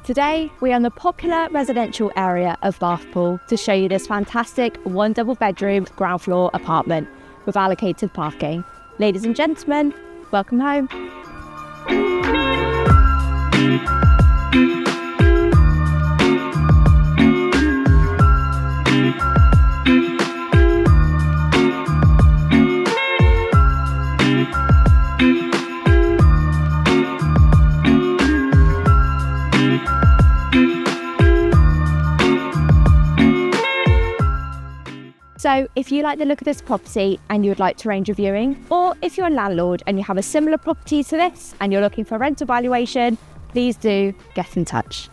Today, we're in the popular residential area of Bathpool to show you this fantastic 1 double bedroom ground floor apartment with allocated parking. Ladies and gentlemen, welcome home. So if you like the look of this property and you would like to arrange a viewing, or if you're a landlord and you have a similar property to this and you're looking for a rental valuation, please do get in touch.